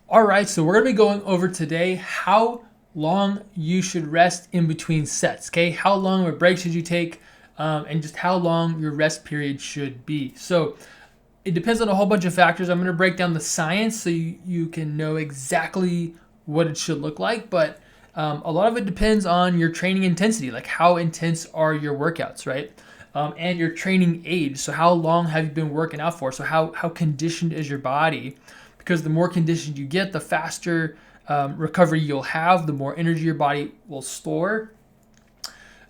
All right, so we're going to be going over today how long you should rest in between sets. Okay, how long of a break should you take, and just how long your rest period should be. So it depends on a whole bunch of factors. I'm going to break down the science so you can know exactly what it should look like, but a lot of it depends on your training intensity, like how intense are your workouts, right? And your training age. So how long have you been working out for? So how conditioned is your body? Because the more conditioned you get, the faster recovery you'll have, the more energy your body will store,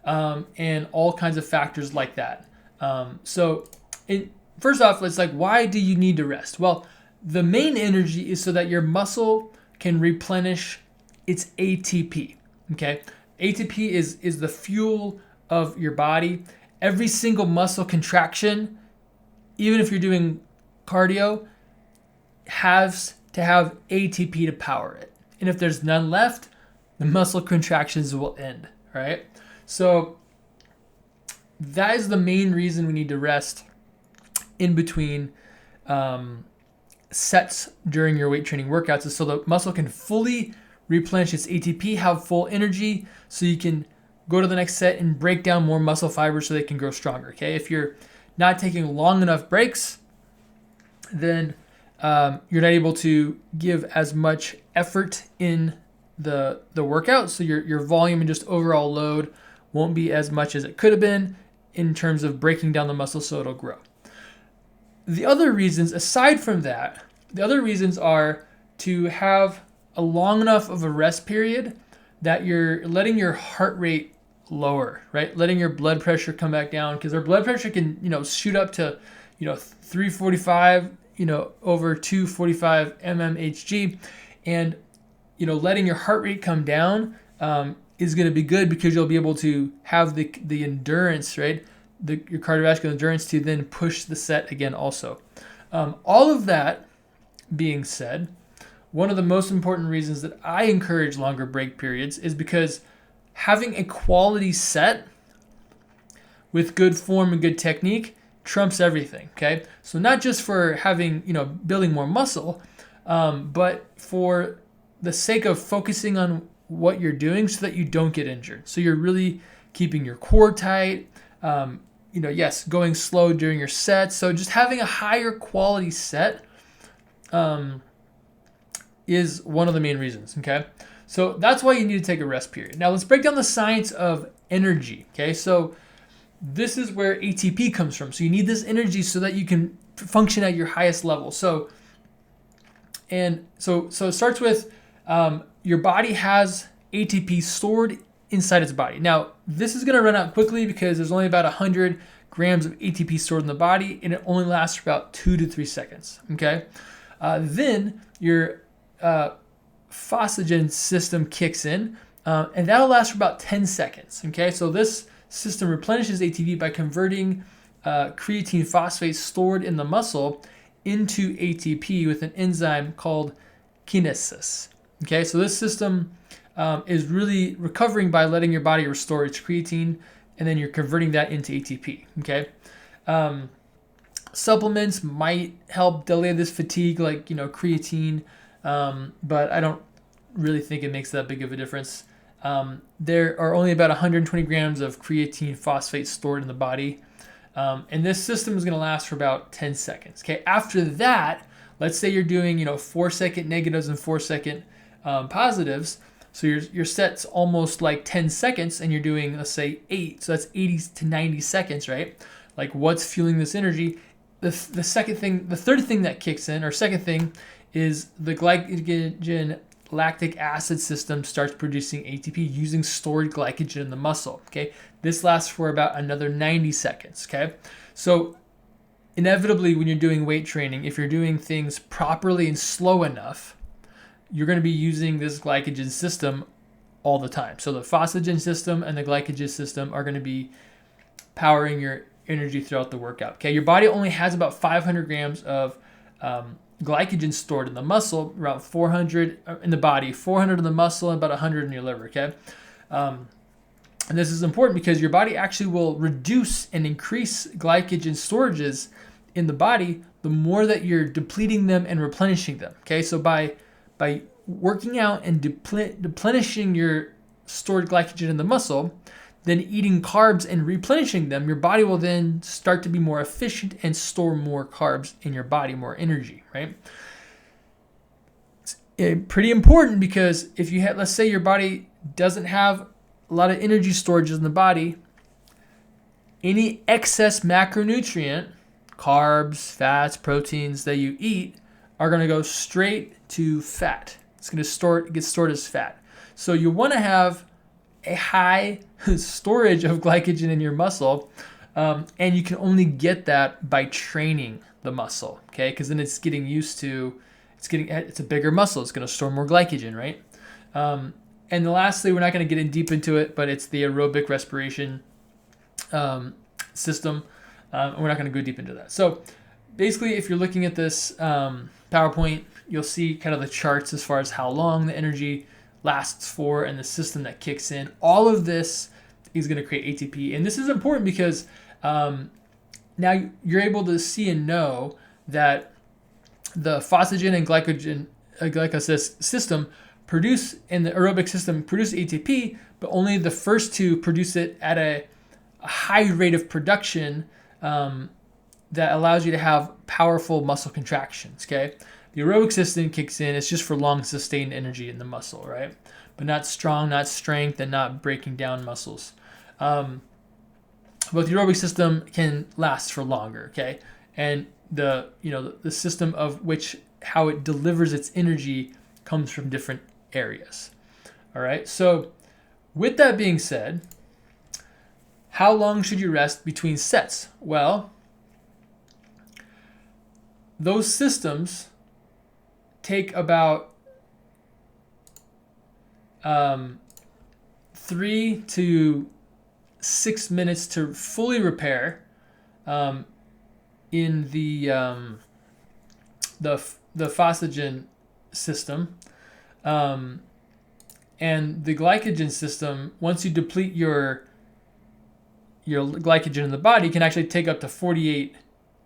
and all kinds of factors like that. First off, it's like, why do you need to rest? Well, the main energy is so that your muscle can replenish its ATP. Okay, ATP is the fuel of your body. Every single muscle contraction, even if you're doing cardio, has to have ATP to power it. And if there's none left, the muscle contractions will end, right? So that is the main reason we need to rest in between sets during your weight training workouts, is so the muscle can fully replenish its ATP, have full energy, so you can go to the next set and break down more muscle fibers so they can grow stronger. Okay, if you're not taking long enough breaks, then you're not able to give as much effort in the workout, so your volume and just overall load won't be as much as it could have been in terms of breaking down the muscle so it'll grow. The other reasons, aside from that, the other reasons are to have a long enough of a rest period that you're letting your heart rate lower, right? Letting your blood pressure come back down, because our blood pressure can, shoot up to, 345, over 245 mmHg, and letting your heart rate come down is going to be good, because you'll be able to have the endurance, right? Your cardiovascular endurance to then push the set again also. All of that being said, one of the most important reasons that I encourage longer break periods is because having a quality set with good form and good technique trumps everything, okay? So not just for having, building more muscle, but for the sake of focusing on what you're doing so that you don't get injured. So you're really keeping your core tight, yes, going slow during your sets. So just having a higher quality set is one of the main reasons, okay? So that's why you need to take a rest period. Now let's break down the science of energy, okay? So this is where ATP comes from. So you need this energy so that you can function at your highest level. So it starts with your body has ATP stored inside its body. Now, this is going to run out quickly because there's only about 100 grams of ATP stored in the body, and it only lasts for about 2 to 3 seconds, okay? Then your phosphagen system kicks in, and that'll last for about 10 seconds, okay? So this system replenishes ATP by converting creatine phosphate stored in the muscle into ATP with an enzyme called kinesis, okay? So this system is really recovering by letting your body restore its creatine, and then you're converting that into ATP, okay? Supplements might help delay this fatigue, like, creatine, but I don't really think it makes that big of a difference. There are only about 120 grams of creatine phosphate stored in the body, and this system is going to last for about 10 seconds, okay? After that, let's say you're doing, 4-second negatives and 4-second positives. So your set's almost like 10 seconds, and you're doing, let's say, 8. So that's 80 to 90 seconds, right? Like, what's fueling this energy? The third thing that kicks in, or second thing, is the glycogen lactic acid system starts producing ATP using stored glycogen in the muscle, okay? This lasts for about another 90 seconds, okay? So inevitably, when you're doing weight training, if you're doing things properly and slow enough, you're going to be using this glycogen system all the time. So the phosphagen system and the glycogen system are going to be powering your energy throughout the workout, okay? Your body only has about 500 grams of glycogen stored in the muscle, around 400 in the body, 400 in the muscle, and about 100 in your liver, okay? And this is important because your body actually will reduce and increase glycogen storages in the body the more that you're depleting them and replenishing them, okay? So by by working out and replenishing your stored glycogen in the muscle, then eating carbs and replenishing them, your body will then start to be more efficient and store more carbs in your body, more energy, right? It's pretty important because if you have, let's say your body doesn't have a lot of energy storages in the body, any excess macronutrient, carbs, fats, proteins that you eat are going to go straight to fat. It's going to get stored as fat. So you want to have a high storage of glycogen in your muscle, and you can only get that by training the muscle, okay? Because then it's getting used to, it's a bigger muscle. It's going to store more glycogen, right? And lastly, we're not going to get in deep into it, but it's the aerobic respiration system. We're not going to go deep into that. So basically, if you're looking at this PowerPoint, you'll see kind of the charts as far as how long the energy lasts for and the system that kicks in. All of this is going to create ATP. And this is important because now you're able to see and know that the phosphagen and glycolysis system produce, in the aerobic system, produce ATP, but only the first two produce it at a high rate of production that allows you to have powerful muscle contractions, okay? The aerobic system kicks in, it's just for long sustained energy in the muscle, right? But not strong, not strength, and not breaking down muscles. But the aerobic system can last for longer, okay? And the system of which, how it delivers its energy comes from different areas. All right, so with that being said, how long should you rest between sets? Well, those systems take about 3 to 6 minutes to fully repair in the phosphagen system, and the glycogen system. Once you deplete your glycogen in the body, can actually take up to 48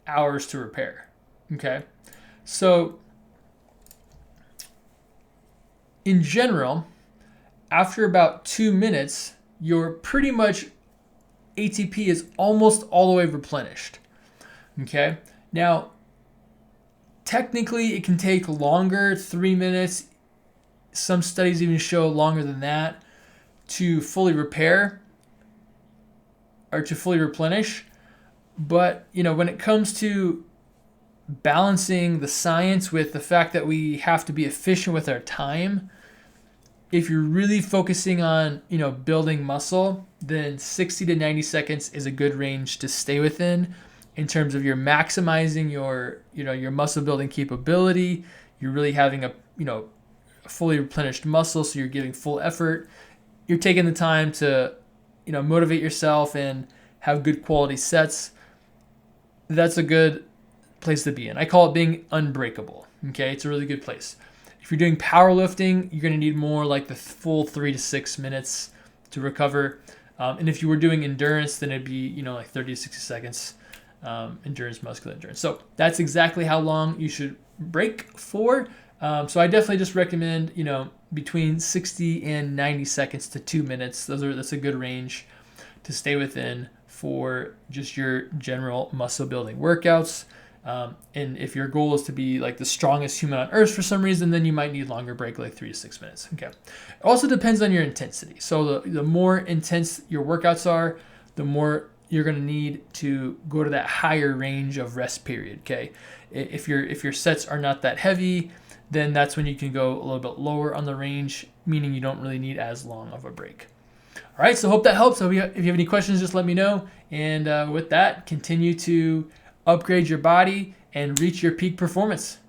hours to repair. Okay, so in general, after about 2 minutes, your pretty much ATP is almost all the way replenished. Okay, now technically it can take longer, 3 minutes. Some studies even show longer than that to fully repair or to fully replenish. But when it comes to balancing the science with the fact that we have to be efficient with our time, if you're really focusing on building muscle, then 60 to 90 seconds is a good range to stay within in terms of you're maximizing your muscle building capability. You're really having a fully replenished muscle, so you're giving full effort. You're taking the time to motivate yourself and have good quality sets. That's a good place to be in. I call it being unbreakable. Okay, it's a really good place. If you're doing powerlifting, you're going to need more like the full 3 to 6 minutes to recover. And if you were doing endurance, then it'd be like 30 to 60 seconds. Endurance, muscular endurance. So that's exactly how long you should break for. So I definitely just recommend between 60 and 90 seconds to 2 minutes. That's a good range to stay within for just your general muscle building workouts. And if your goal is to be like the strongest human on earth for some reason, then you might need longer break, like 3 to 6 minutes. Okay. It also depends on your intensity. So the more intense your workouts are, the more you're going to need to go to that higher range of rest period. Okay. If your sets are not that heavy, then that's when you can go a little bit lower on the range, meaning you don't really need as long of a break. All right. So hope that helps. So if you have any questions, just let me know. And with that, continue to upgrade your body and reach your peak performance.